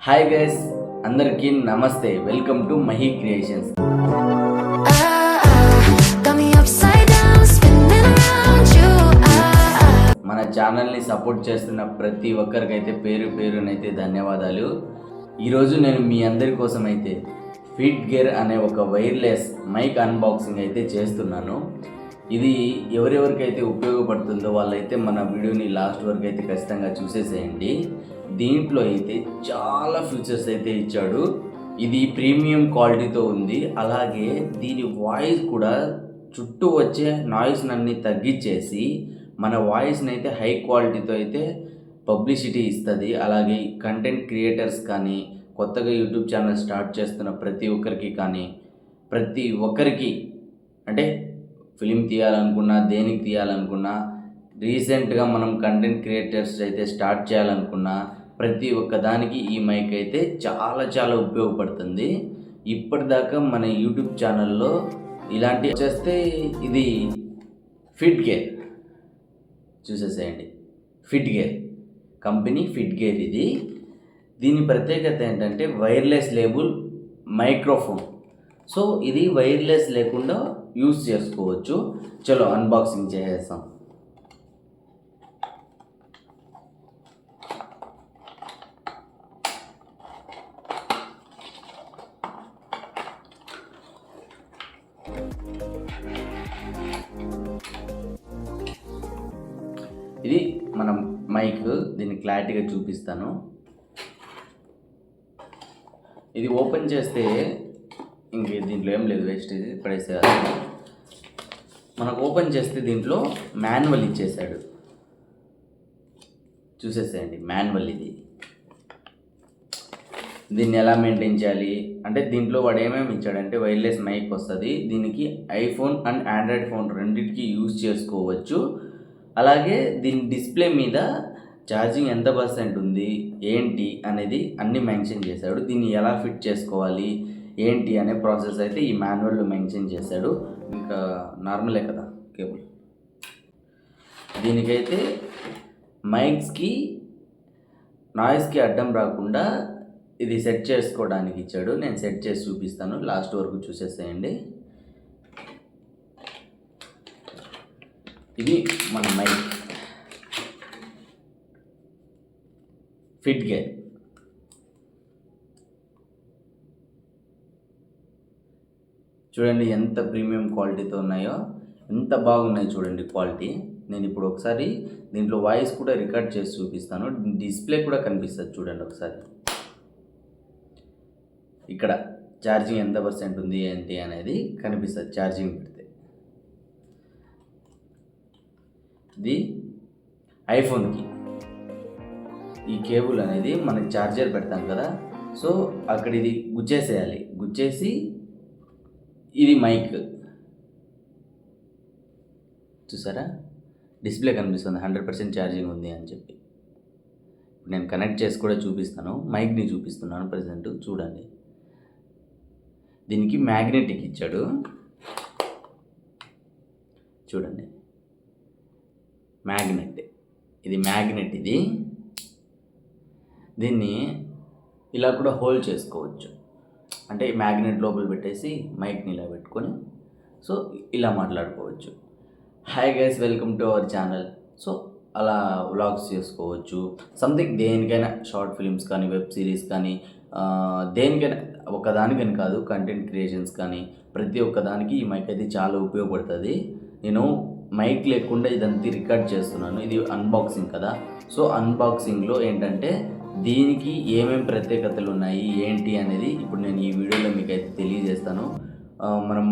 Hi guys, అందరికీ నమస్తే. Welcome to Mahi creations. మన ఛానల్ని సపోర్ట్ చేస్తున్న ప్రతి ఒక్కరికైతే పేరు పేరునైతే ధన్యవాదాలు. ఈరోజు నేను మీ అందరి కోసం అయితే ఫిట్ గేర్ అనే ఒక వైర్లెస్ మైక్ అన్బాక్సింగ్ అయితే చేస్తున్నాను. ఇది ఎవరెవరికైతే ఉపయోగపడుతుందో వాళ్ళైతే మన వీడియోని లాస్ట్ వరకు అయితే ఖచ్చితంగా చూసేసేయండి. దీంట్లో అయితే చాలా ఫీచర్స్ అయితే ఇచ్చాడు. ఇది ప్రీమియం క్వాలిటీతో ఉంది. అలాగే దీని వాయిస్ కూడా చుట్టూ వచ్చే నాయిస్నన్నీ తగ్గించేసి మన వాయిస్ని అయితే హై క్వాలిటీతో అయితే పబ్లిసిటీ ఇస్తుంది. అలాగే కంటెంట్ క్రియేటర్స్ కానీ, కొత్తగా యూట్యూబ్ ఛానల్ స్టార్ట్ చేస్తున్న ప్రతి ఒక్కరికి కానీ, ప్రతి ఒక్కరికి అంటే ఫిలిం తీయాలనుకున్నా, దేనికి తీయాలనుకున్నా, రీసెంట్గా మనం కంటెంట్ క్రియేటర్స్ అయితే స్టార్ట్ చేయాలనుకున్నా ప్రతి ఒక్క దానికి ఈ మైక్ అయితే చాలా ఉపయోగపడుతుంది. ఇప్పటిదాకా మన యూట్యూబ్ ఛానల్లో ఇలాంటి చేస్తే ఇది ఫిట్ గేర్ చూసేసేయండి. Fit gear company fit gear ఇది. దీని ప్రత్యేకత ఏంటంటే వైర్లెస్ లేబుల్ మైక్రోఫోన్. సో ఇది వైర్లెస్ లేకుండా యూస్ చేసుకోవచ్చు. చలో అన్బాక్సింగ్ చేసేస్తాం. ఇది మనం మైక్, దీన్ని క్లారిటీగా చూపిస్తాను. ఇది ఓపెన్ చేస్తే ఇంక దీంట్లో ఏం లేదు, వేస్టేజ్ పడేసేయాలి. మనకు ఓపెన్ చేస్తే దీంట్లో మాన్యువల్ ఇచ్చేసాడు. చూసేసేయండి మాన్యువల్ ఇది. దీన్ని ఎలా మెయింటైన్ చేయాలి అంటే దీంట్లో వాడు ఏమేమి ఇచ్చాడంటే వైర్లెస్ మైక్ వస్తుంది. దీనికి ఐఫోన్ అండ్ ఆండ్రాయిడ్ ఫోన్ రెండింటికి యూజ్ చేసుకోవచ్చు. అలాగే దీని డిస్ప్లే మీద ఛార్జింగ్ ఎంత పర్సెంట్ ఉంది ఏంటి అనేది అన్నీ మెన్షన్ చేశాడు. దీన్ని ఎలా ఫిట్ చేసుకోవాలి ఏంటి అనే ప్రాసెస్ అయితే ఈ మాన్యువల్లో మెన్షన్ చేశాడు. ఇంకా నార్మలే కదా కేబుల్. దీనికైతే మైక్స్కి నాయిస్కి అడ్డం రాకుండా ఇది సెట్ చేసుకోవడానికి ఇచ్చాడు. నేను సెట్ చేసి చూపిస్తాను, లాస్ట్ వరకు చూసేసేయండి. ఇది మన మైక్ ఫిట్ గేర్. చూడండి ఎంత ప్రీమియం క్వాలిటీతో ఉన్నాయో, ఎంత బాగున్నాయి చూడండి క్వాలిటీ. నేను ఇప్పుడు ఒకసారి దీంట్లో వాయిస్ కూడా రికార్డ్ చేసి చూపిస్తాను. డిస్ప్లే కూడా కనిపిస్తుంది చూడండి ఒకసారి. ఇక్కడ ఛార్జింగ్ ఎంత పర్సెంట్ ఉంది ఏంటి అనేది కనిపిస్తుంది ఛార్జింగ్ పెడితే. ఇది ఐఫోన్కి ఈ కేబుల్ అనేది మనకి ఛార్జర్ పెడతాం కదా, సో అక్కడ ఇది గుచ్చేసేయాలి. గుచ్చేసి ఇది మైక్ చూసారా, డిస్ప్లే కనిపిస్తుంది 100% ఛార్జింగ్ ఉంది అని చెప్పి. ఇప్పుడు నేను కనెక్ట్ చేసి కూడా చూపిస్తాను. మైక్ని చూపిస్తున్నాను ప్రజెంట్ చూడండి. దీనికి మ్యాగ్నెటిక్ ఇచ్చాడు చూడండి. మ్యాగ్నెట్ ఇది, మ్యాగ్నెట్ ఇది. దీన్ని ఇలా కూడా హోల్డ్ చేసుకోవచ్చు. అంటే మ్యాగ్నెట్ లోపల పెట్టేసి మైక్ని ఇలా పెట్టుకొని సో ఇలా మాట్లాడుకోవచ్చు. Hi guys, welcome to our channel. So అలా వ్లాగ్స్ చేసుకోవచ్చు. సంథింగ్ దేనికైనా, షార్ట్ ఫిల్మ్స్ కానీ, వెబ్ సిరీస్ కానీ, దేనికైనా, ఒకదానికని కాదు, కంటెంట్ క్రియేషన్స్ కానీ ప్రతి ఒక్కదానికి ఈ మైక్ అయితే చాలా ఉపయోగపడుతుంది. నేను మైక్ లేకుండా ఇదంతా రికార్డ్ చేస్తున్నాను. ఇది అన్బాక్సింగ్ కదా, సో అన్బాక్సింగ్లో ఏంటంటే దీనికి ఏమేమి ప్రత్యేకతలు ఉన్నాయి ఏంటి అనేది ఇప్పుడు నేను ఈ వీడియోలో మీకు అయితే తెలియజేస్తాను. మనం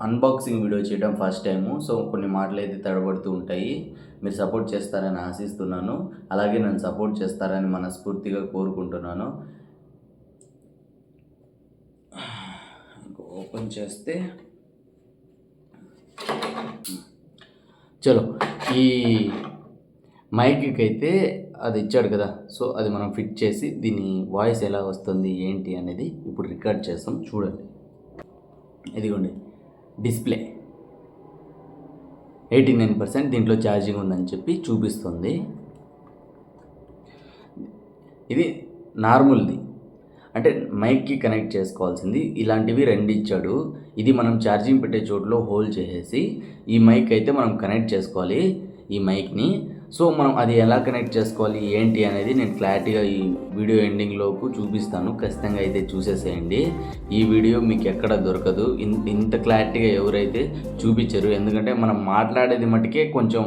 అన్బాక్సింగ్ వీడియో చేయడం ఫస్ట్ టైము, సో కొన్ని మాటలు అయితే తడబడుతూ ఉంటాయి. మీరు సపోర్ట్ చేస్తారని ఆశిస్తున్నాను. అలాగే నన్ను సపోర్ట్ చేస్తారని మనస్ఫూర్తిగా కోరుకుంటున్నాను. ఓపెన్ చేస్తే చలో, ఈ మైక్కి అయితే అది ఇచ్చాడు కదా, సో అది మనం ఫిట్ చేసి దీని వాయిస్ ఎలా వస్తుంది ఏంటి అనేది ఇప్పుడు రికార్డ్ చేస్తాం చూడండి. ఇదిగోండి డిస్ప్లే 89% దీంట్లో ఛార్జింగ్ ఉందని చెప్పి చూపిస్తుంది. ఇది నార్మల్ది, అంటే మైక్కి కనెక్ట్ చేసుకోవాల్సింది ఇలాంటివి 2 ఇచ్చాడు. ఇది మనం ఛార్జింగ్ పెట్టే చోటులో హోల్డ్ చేసేసి ఈ మైక్ అయితే మనం కనెక్ట్ చేసుకోవాలి ఈ మైక్ని. సో మనం అది ఎలా కనెక్ట్ చేసుకోవాలి ఏంటి అనేది నేను క్లారిటీగా ఈ వీడియో ఎండింగ్లోపు చూపిస్తాను. ఖచ్చితంగా అయితే చూసేసేయండి. ఈ వీడియో మీకు ఎక్కడ దొరకదు, ఇంత క్లారిటీగా ఎవరైతే చూపించరు. ఎందుకంటే మనం మాట్లాడేది మటుకే కొంచెం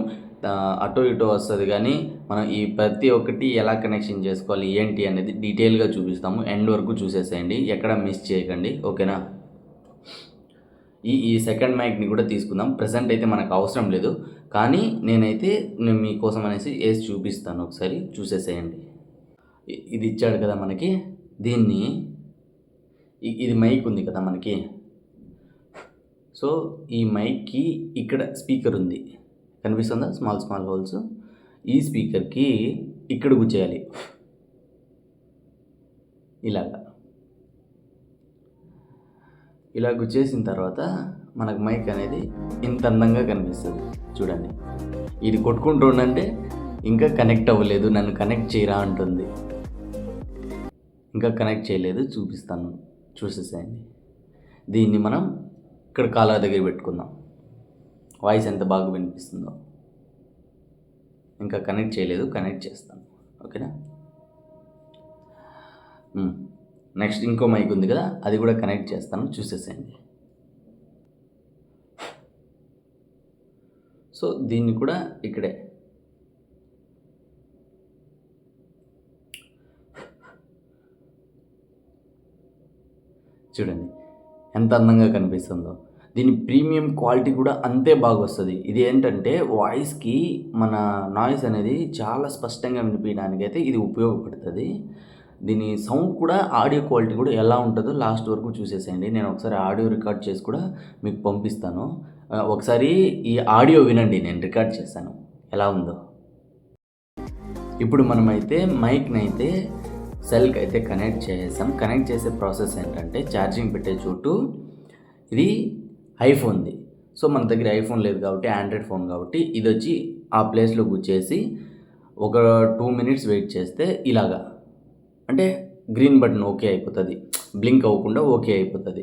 అటో ఇటో వస్తుంది, కానీ మనం ఈ ప్రతి ఒక్కటి ఎలా కనెక్షన్ చేసుకోవాలి ఏంటి అనేది డీటెయిల్గా చూపిస్తాము. ఎండ్ వరకు చూసేసేయండి, ఎక్కడ మిస్ చేయకండి, ఓకేనా. ఈ సెకండ్ మైక్ని కూడా తీసుకుందాం. ప్రజెంట్ అయితే మనకు అవసరం లేదు, కానీ నేను మీకోసం అనేసి వేసి చూపిస్తాను, ఒకసారి చూసేసేయండి. ఇది ఇచ్చాడు కదా మనకి, దీన్ని ఇది మైక్ ఉంది కదా మనకి. సో ఈ మైక్కి ఇక్కడ స్పీకర్ ఉంది, కనిపిస్తుందా, స్మాల్ హోల్స్. ఈ స్పీకర్కి ఇక్కడ గుచ్చేయాలి ఇలా గుచ్చేసిన తర్వాత మనకు మైక్ అనేది ఇంత అందంగా కనిపిస్తుంది చూడండి. ఇది కొట్టుకుంటూ ఉండంటే ఇంకా కనెక్ట్ అవ్వలేదు, నన్ను కనెక్ట్ చేయరా అంటుంది. ఇంకా కనెక్ట్ చేయలేదు, చూపిస్తాను, చూసేసేయండి. దీన్ని మనం ఇక్కడ కాలర్ దగ్గర పెట్టుకుందాం. వాయిస్ ఎంత బాగా వినిపిస్తుందో. ఇంకా కనెక్ట్ చేయలేదు, కనెక్ట్ చేస్తాను, ఓకేనా. నెక్స్ట్ ఇంకో మైక్ ఉంది కదా, అది కూడా కనెక్ట్ చేస్తాను, చూసేసేయండి. సో దీన్ని కూడా ఇక్కడే చూడండి ఎంత అందంగా కనిపిస్తుందో. దీని ప్రీమియం క్వాలిటీ కూడా అంతే బాగా వస్తుంది. ఇది ఏంటంటే వాయిస్కి మన నాయిస్ అనేది చాలా స్పష్టంగా వినిపించడానికి అయితే ఇది ఉపయోగపడుతుంది. దీని సౌండ్ కూడా, ఆడియో క్వాలిటీ కూడా ఎలా ఉంటుందో లాస్ట్ వరకు చూసేసేయండి. నేను ఒకసారి ఆడియో రికార్డ్ చేసి కూడా మీకు పంపిస్తాను. ఒకసారి ఈ ఆడియో వినండి, నేను రికార్డ్ చేశాను ఎలా ఉందో. ఇప్పుడు మనమైతే మైక్ని అయితే సెల్కి అయితే కనెక్ట్ చేసేసాం. కనెక్ట్ చేసే ప్రాసెస్ ఏంటంటే, ఛార్జింగ్ పెట్టే చోటు ఇది ఐఫోన్ది. సో మన దగ్గర ఐఫోన్ లేదు కాబట్టి, ఆండ్రాయిడ్ ఫోన్ కాబట్టి, ఇది వచ్చి ఆ ప్లేస్లో కూర్చేసి ఒక 2 minutes వెయిట్ చేస్తే ఇలాగా అంటే గ్రీన్ బటన్ ఓకే అయిపోతుంది, బ్లింక్ అవ్వకుండా ఓకే అయిపోతుంది.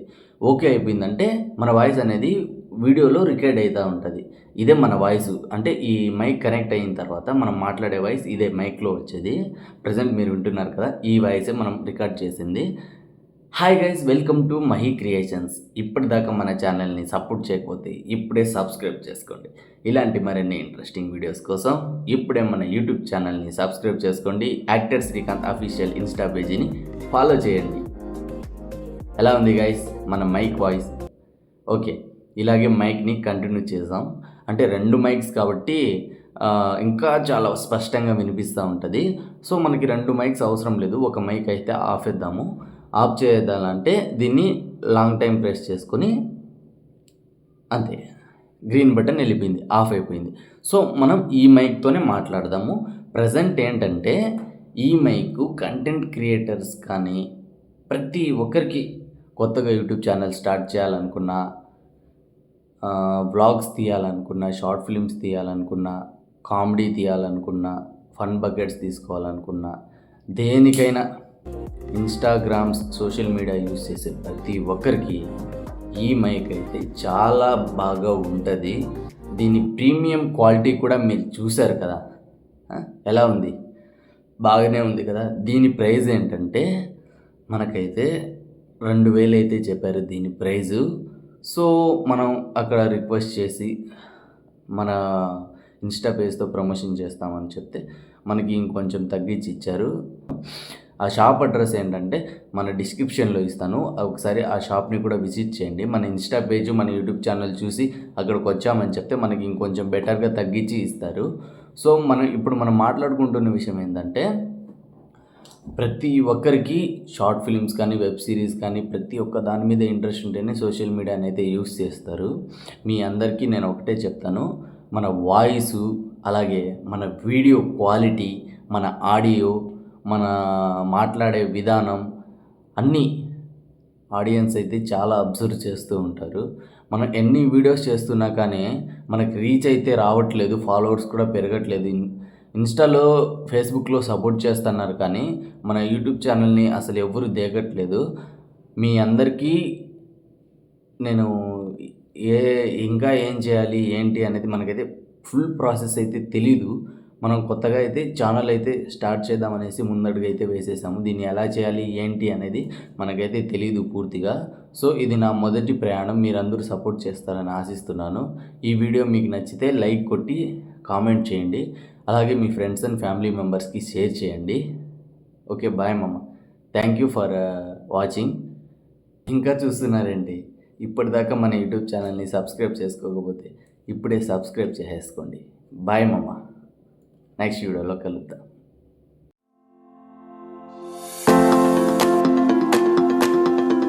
ఓకే అయిపోయిందంటే మన వాయిస్ అనేది వీడియోలో రికార్డ్ అవుతూ ఉంటుంది. ఇదే మన వాయిస్, అంటే ఈ మైక్ కనెక్ట్ అయిన తర్వాత మనం మాట్లాడే వాయిస్ ఇదే మైక్లో వచ్చేది. ప్రజెంట్ మీరు వింటున్నారు కదా, ఈ వాయిసే మనం రికార్డ్ చేసింది. Hi guys, welcome to Mahi creations. ఇప్పటిదాకా మన ఛానల్ని సపోర్ట్ చేయకపోతే ఇప్పుడే సబ్స్క్రైబ్ చేసుకోండి. ఇలాంటి మరిన్ని ఇంట్రెస్టింగ్ వీడియోస్ కోసం ఇప్పుడే మన యూట్యూబ్ ఛానల్ని సబ్స్క్రైబ్ చేసుకోండి. యాక్టర్ శ్రీకాంత్ అఫీషియల్ ఇన్స్టా పేజీని ఫాలో చేయండి. ఎలా ఉంది గైస్ మన మైక్ వాయిస్? ఓకే, ఇలాగే మైక్ని కంటిన్యూ చేద్దాం. అంటే 2 మైక్స్ కాబట్టి ఇంకా చాలా స్పష్టంగా వినిపిస్తూ ఉంటుంది. సో మనకి 2 మైక్స్ అవసరం లేదు, ఒక మైక్ అయితే ఆఫ్ చేద్దాము. ఆఫ్ చేద్దామంటే దీన్ని లాంగ్ టైం ప్రెస్ చేసుకొని అంతే, గ్రీన్ బటన్ వెళ్ళిపోయింది, ఆఫ్ అయిపోయింది. సో మనం ఈ మైక్తోనే మాట్లాడదాము. ప్రజెంట్ ఏంటంటే ఈ మైక్ కంటెంట్ క్రియేటర్స్ కానీ ప్రతి ఒక్కరికి కొత్తగా యూట్యూబ్ ఛానల్ స్టార్ట్ చేయాలనుకున్నా, వ్లాగ్స్ తీయాలనుకున్నా, షార్ట్ ఫిల్మ్స్ తీయాలనుకున్నా, కామెడీ తీయాలనుకున్నా, ఫన్ బకెట్స్ తీసుకోవాలనుకున్నా, దేనికైనా ఇన్స్టాగ్రామ్స్ సోషల్ మీడియా యూస్ చేసే ప్రతి ఒక్కరికి ఈ మైక్ అయితే చాలా బాగా ఉంటుంది. దీని ప్రీమియం క్వాలిటీ కూడా మీరు చూశారు కదా, ఎలా ఉంది, బాగానే ఉంది కదా. దీని ప్రైస్ ఏంటంటే మనకైతే 2000 అయితే చెప్పారు దీని ప్రైజు. సో మనం అక్కడ రిక్వెస్ట్ చేసి మన ఇన్స్టా పేజ్తో ప్రమోషన్ చేస్తామని చెప్తే మనకి ఇంకొంచెం తగ్గించి ఇచ్చారు. ఆ షాప్ అడ్రస్ ఏంటంటే మన డిస్క్రిప్షన్లో ఇస్తాను, ఒకసారి ఆ షాప్ని కూడా విజిట్ చేయండి. మన ఇన్స్టా పేజ్, మన యూట్యూబ్ ఛానల్ చూసి అక్కడికి వచ్చామని చెప్తే మనకి ఇంకొంచెం బెటర్గా తగ్గించి ఇస్తారు. సో ఇప్పుడు మనం మాట్లాడుకుంటున్న విషయం ఏంటంటే, ప్రతి ఒక్కరికి షార్ట్ ఫిలిమ్స్ కానీ, వెబ్ సిరీస్ కానీ, ప్రతి ఒక్క దాని మీద ఇంట్రెస్ట్ ఉంటేనే సోషల్ మీడియాని అయితే యూస్ చేస్తారు. మీ అందరికీ నేను ఒకటే చెప్తాను, మన వాయిసు, అలాగే మన వీడియో క్వాలిటీ, మన ఆడియో, మన మాట్లాడే విధానం అన్నీ ఆడియన్స్ అయితే చాలా అబ్జర్వ్ చేస్తూ ఉంటారు. మనం ఎన్ని వీడియోస్ చేస్తున్నా కానీ మనకి రీచ్ అయితే రావట్లేదు, ఫాలోవర్స్ కూడా పెరగట్లేదు ఇన్స్టాలో ఫేస్బుక్లో సపోర్ట్ చేస్తున్నారు కానీ మన యూట్యూబ్ ఛానల్ని అసలు ఎవరు దేకట్లేదు. మీ అందరికీ నేను ఇంకా ఏం చేయాలి ఏంటి అనేది మనకైతే ఫుల్ ప్రాసెస్ అయితే తెలీదు. మనం కొత్తగా అయితే ఛానల్ అయితే స్టార్ట్ చేద్దామనేసి ముందడుగు అయితే వేసేసాము. దీన్ని ఎలా చేయాలి ఏంటి అనేది మనకైతే తెలీదు పూర్తిగా. సో ఇది నా మొదటి ప్రయాణం. మీరందరూ సపోర్ట్ చేస్తారని ఆశిస్తున్నాను. ఈ వీడియో మీకు నచ్చితే లైక్ కొట్టి కామెంట్ చేయండి. అలాగే మీ ఫ్రెండ్స్ అండ్ ఫ్యామిలీ మెంబర్స్కి షేర్ చేయండి. ఓకే, బాయ్ మమ్మ. Thank you for watching. ఇంకా చూస్తున్నారండి, ఇప్పటిదాకా మన యూట్యూబ్ ఛానల్ని సబ్స్క్రైబ్ చేసుకోకపోతే ఇప్పుడే సబ్స్క్రైబ్ చేసేసుకోండి. బాయ్ మమ్మ. నెక్స్ట్ వీడియోలో కలుద్దాం.